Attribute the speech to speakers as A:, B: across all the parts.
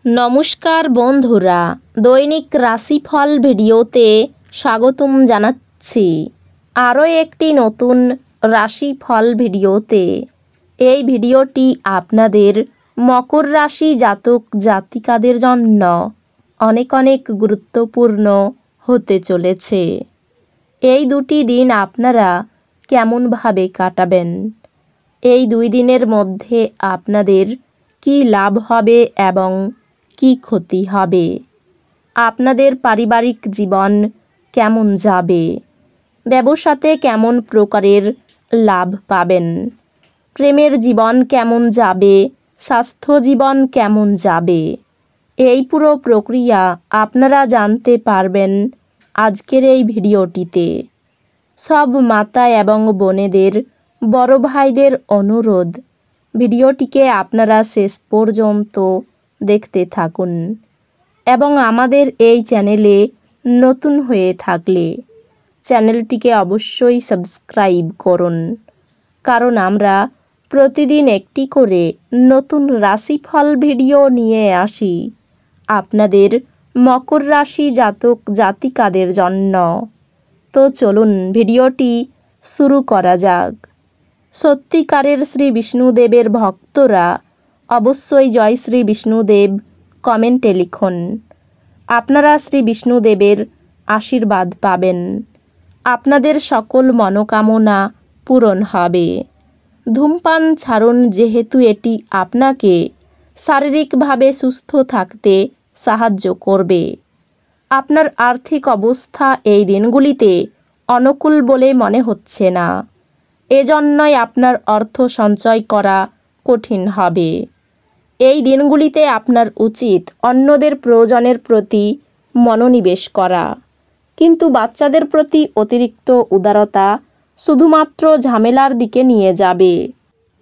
A: নমস্কার বন্ধুরা, দৈনিক রাশিফল ভিডিওতে স্বাগতম জানাচ্ছি আরও একটি নতুন রাশিফল ভিডিওতে। এই ভিডিওটি আপনাদের মকর রাশি জাতক জাতিকাদের জন্য অনেক অনেক গুরুত্বপূর্ণ হতে চলেছে। এই দুটি দিন আপনারা কেমনভাবে কাটাবেন, এই 2 দিনের মধ্যে আপনাদের কি লাভ হবে এবং কি ক্ষতি হবে, আপনাদের পারিবারিক জীবন কেমন যাবে, ব্যবসাতে কেমন প্রকারের লাভ পাবেন, প্রেমের জীবন কেমন যাবে, স্বাস্থ্য জীবন কেমন যাবে, এই পুরো প্রক্রিয়া আপনারা জানতে পারবেন আজকের এই ভিডিওটিতে। সব মাতা এবং বোনেদের, বড় ভাইদের অনুরোধ, ভিডিওটিকে আপনারা শেষ পর্যন্ত দেখতে থাকুন এবং আমাদের এই চ্যানেলে নতুন হয়ে থাকলে চ্যানেলটিকে অবশ্যই সাবস্ক্রাইব করুন, কারণ আমরা প্রতিদিন একটি করে নতুন রাশিফল ভিডিও নিয়ে আসি আপনাদের মকর রাশি জাতক জাতিকাদের জন্য। তো চলুন ভিডিওটি শুরু করা যাক। সত্যিকারের শ্রী বিষ্ণুদেবের ভক্তরা অবশ্যই জয় শ্রী বিষ্ণুদেব কমেন্টে লিখুন। আপনারা শ্রী বিষ্ণুদেবের আশীর্বাদ পাবেন, আপনাদের সকল মনোকামনা পূরণ হবে। ধূমপান ছাড়ুন, যেহেতু এটি আপনাকে শারীরিকভাবে সুস্থ থাকতে সাহায্য করবে। আপনার আর্থিক অবস্থা এই দিনগুলিতে অনুকূল বলে মনে হচ্ছে না, এজন্যই আপনার অর্থ সঞ্চয় করা কঠিন হবে। এই দিনগুলিতে আপনার উচিত অন্যদের প্রয়োজনের প্রতি মনোনিবেশ করা, কিন্তু বাচ্চাদের প্রতি অতিরিক্ত উদারতা শুধুমাত্র ঝামেলার দিকে নিয়ে যাবে।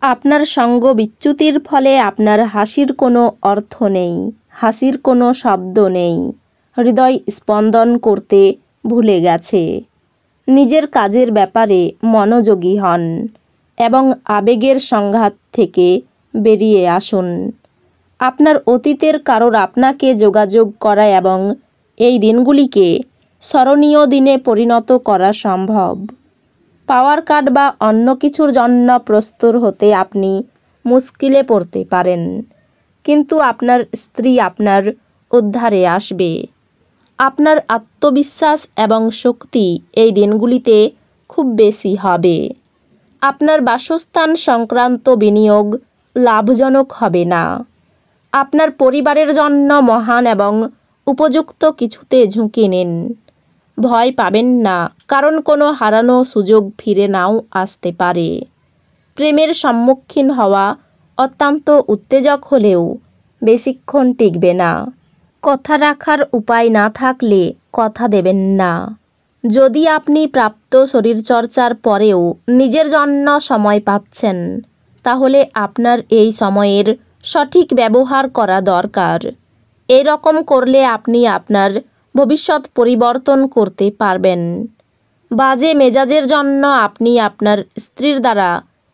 A: আপনার সঙ্গ বিচ্যুতির ফলে আপনার হাসির কোনো অর্থ নেই, হাসির কোনো শব্দ নেই, হৃদয় স্পন্দন করতে ভুলে গেছে। নিজের কাজের ব্যাপারে মনোযোগী হন এবং আবেগের সংঘাত থেকে বেরিয়ে আসুন। আপনার অতীতের কারোর আপনাকে যোগাযোগ করা এবং এই দিনগুলিকে স্মরণীয় দিনে পরিণত করা সম্ভব। পাওয়ার কাট বা অন্য কিছুর জন্য প্রস্তুত হতে আপনি মুশকিলে পড়তে পারেন, কিন্তু আপনার স্ত্রী আপনার উদ্ধারে আসবে। আপনার আত্মবিশ্বাস এবং শক্তি এই দিনগুলিতে খুব বেশি হবে। আপনার বাসস্থান সংক্রান্ত বিনিয়োগ লাভজনক হবে না। আপনার পরিবারের জন্য মহান এবং উপযুক্ত কিছুতে ঝুঁকি নিন। ভয় পাবেন না, কারণ কোনো হারানো সুযোগ ফিরে নাও আসতে পারে। প্রেমের সম্মুখীন হওয়া অত্যন্ত উত্তেজক হলেও বেশিক্ষণ টিকবে না। কথা রাখার উপায় না থাকলে কথা দেবেন না। যদি আপনি প্রাপ্ত শরীরচর্চার পরেও নিজের জন্য সময় পাচ্ছেন, তাহলে আপনার এই সময়ের সঠিক ব্যবহার করা দরকার। এরকম করলে আপনি আপনার ভবিষ্যৎ পরিবর্তন করতে পারবেন। বাজে মেজাজের জন্য আপনি আপনার স্ত্রীর দ্বারা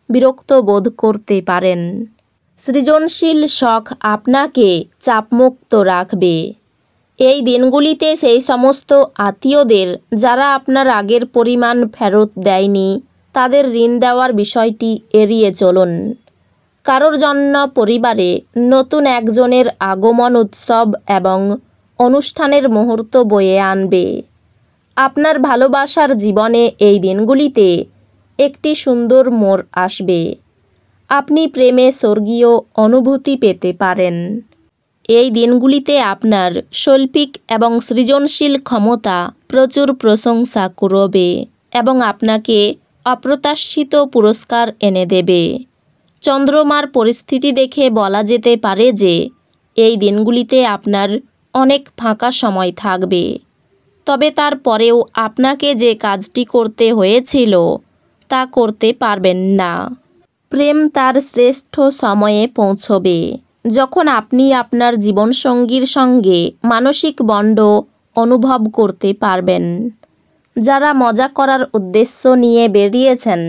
A: বিরক্ত বোধ করতে পারেন। সৃজনশীল শখ আপনাকে চাপমুক্ত রাখবে। এই দিনগুলিতে সেই সমস্ত আত্মীয়দের যারা আপনার আগের পরিমাণ ফেরত দেয়নি, তাদের ঋণ দেওয়ার বিষয়টি এড়িয়ে চলুন। কারোর জন্য পরিবারে নতুন একজনের আগমন উৎসব এবং অনুষ্ঠানের মুহূর্ত বয়ে আনবে। আপনার ভালোবাসার জীবনে এই দিনগুলিতে একটি সুন্দর মোড় আসবে। আপনি প্রেমে স্বর্গীয় অনুভূতি পেতে পারেন। এই দিনগুলিতে আপনার শৈল্পিক এবং সৃজনশীল ক্ষমতা প্রচুর প্রশংসা করবে এবং আপনাকে অপ্রত্যাশিত পুরস্কার এনে দেবে। চন্দ্রমার পরিস্থিতি দেখে বলা যেতে পারে যে এই দিনগুলিতে আপনার অনেক ফাঁকা সময় থাকবে, তবে তারপরেও আপনাকে যে কাজটি করতে হয়েছিল তা করতে পারবেন না। প্রেম তার শ্রেষ্ঠ সময়ে পৌঁছবে যখন আপনি আপনার জীবনসঙ্গীর সঙ্গে মানসিক বন্ড অনুভব করতে পারবেন। যারা মজা করার উদ্দেশ্য নিয়ে বেরিয়েছেন,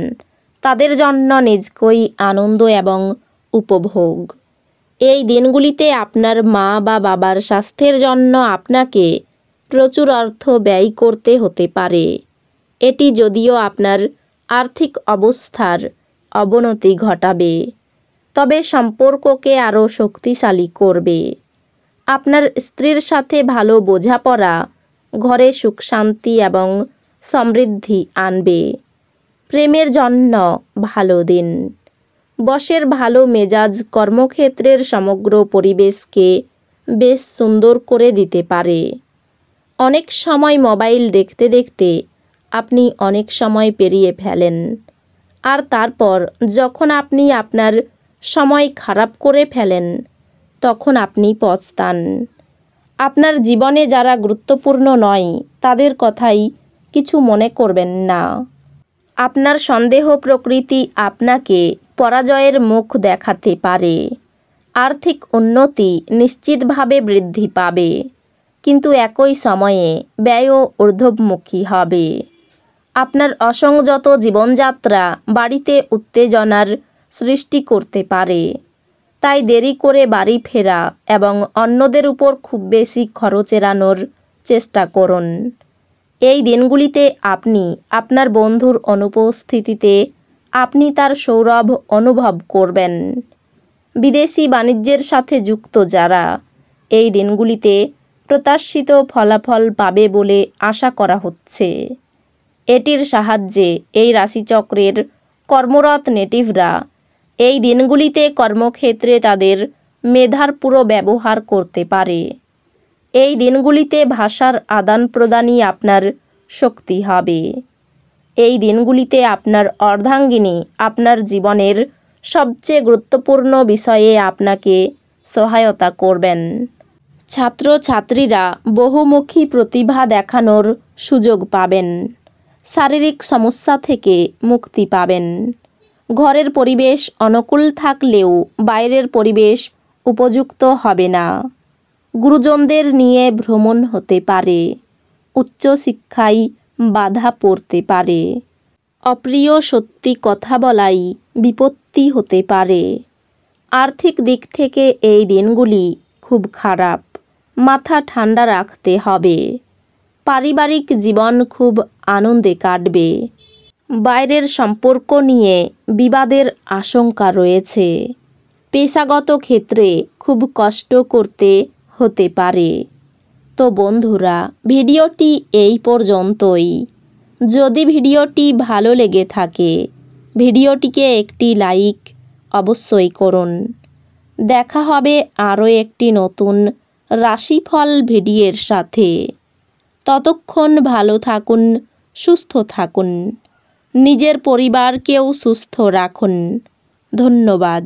A: তাদের জন্য নিজকই আনন্দ এবং উপভোগ। এই দিনগুলিতে আপনার মা বা বাবার স্বাস্থ্যের জন্য আপনাকে প্রচুর অর্থ ব্যয় করতে হতে পারে। এটি যদিও আপনার আর্থিক অবস্থার অবনতি ঘটাবে, তবে সম্পর্ককে আরও শক্তিশালী করবে। আপনার স্ত্রীর সাথে ভালো বোঝাপড়া ঘরে সুখ শান্তি এবং সমৃদ্ধি আনবে। প্রেমের জন্য ভালো দিন। বসের ভালো মেজাজ কর্মক্ষেত্রের সমগ্র পরিবেশকে বেশ সুন্দর করে দিতে পারে। অনেক সময় মোবাইল দেখতে দেখতে আপনি অনেক সময় পেরিয়ে ফেলেন, আর তারপর যখন আপনি আপনার সময় খারাপ করে ফেলেন তখন আপনি পস্তান। আপনার জীবনে যারা গুরুত্বপূর্ণ নয় তাদের কথাই কিছু মনে করবেন না। আপনার সন্দেহ প্রকৃতি আপনাকে পরাজয়ের মুখ দেখাতে পারে। আর্থিক উন্নতি নিশ্চিতভাবে বৃদ্ধি পাবে, কিন্তু একই সময়ে ব্যয়ও ঊর্ধ্বমুখী হবে। আপনার অসংযত জীবনযাত্রা বাড়িতে উত্তেজনার সৃষ্টি করতে পারে, তাই দেরি করে বাড়ি ফেরা এবং অন্যদের উপর খুব বেশি খরচ এড়ানোর চেষ্টা করুন। এই দিনগুলিতে আপনি আপনার বন্ধুর অনুপস্থিতিতে আপনি তার সৌরভ অনুভব করবেন। বিদেশি বাণিজ্যের সাথে যুক্ত যারা এই দিনগুলিতে প্রত্যাশিত ফলাফল পাবে বলে আশা করা হচ্ছে। এটির সাহায্যে এই রাশিচক্রের কর্মরত নেটিভরা এই দিনগুলিতে কর্মক্ষেত্রে তাদের মেধার পুরো ব্যবহার করতে পারে। এই দিনগুলিতে ভাষার আদান প্রদানই আপনার শক্তি হবে। এই দিনগুলিতে আপনার অর্ধাঙ্গিনী আপনার জীবনের সবচেয়ে গুরুত্বপূর্ণ বিষয়ে আপনাকে সহায়তা করবেন। ছাত্রছাত্রীরা বহুমুখী প্রতিভা দেখানোর সুযোগ পাবেন। শারীরিক সমস্যা থেকে মুক্তি পাবেন। ঘরের পরিবেশ অনুকূল থাকলেও বাইরের পরিবেশ উপযুক্ত হবে না। গুরুজনদের নিয়ে ভ্রমণ হতে পারে। উচ্চশিক্ষায় বাধা পড়তে পারে। অপ্রিয় সত্যি কথা বলাই বিপত্তি হতে পারে। আর্থিক দিক থেকে এই দিনগুলি খুব খারাপ। মাথা ঠান্ডা রাখতে হবে। পারিবারিক জীবন খুব আনন্দে কাটবে। বাইরের সম্পর্ক নিয়ে বিবাদের আশঙ্কা রয়েছে। পেশাগত ক্ষেত্রে খুব কষ্ট করতে হতে পারে। তো বন্ধুরা, ভিডিওটি এই পর্যন্তই। যদি ভিডিওটি ভালো লেগে থাকে ভিডিওটিকে একটি লাইক অবশ্যই করুন। দেখা হবে আরও একটি নতুন রাশিফল ভিডিওর সাথে। ততক্ষণ ভালো থাকুন, সুস্থ থাকুন, নিজের পরিবারকেও সুস্থ রাখুন। ধন্যবাদ।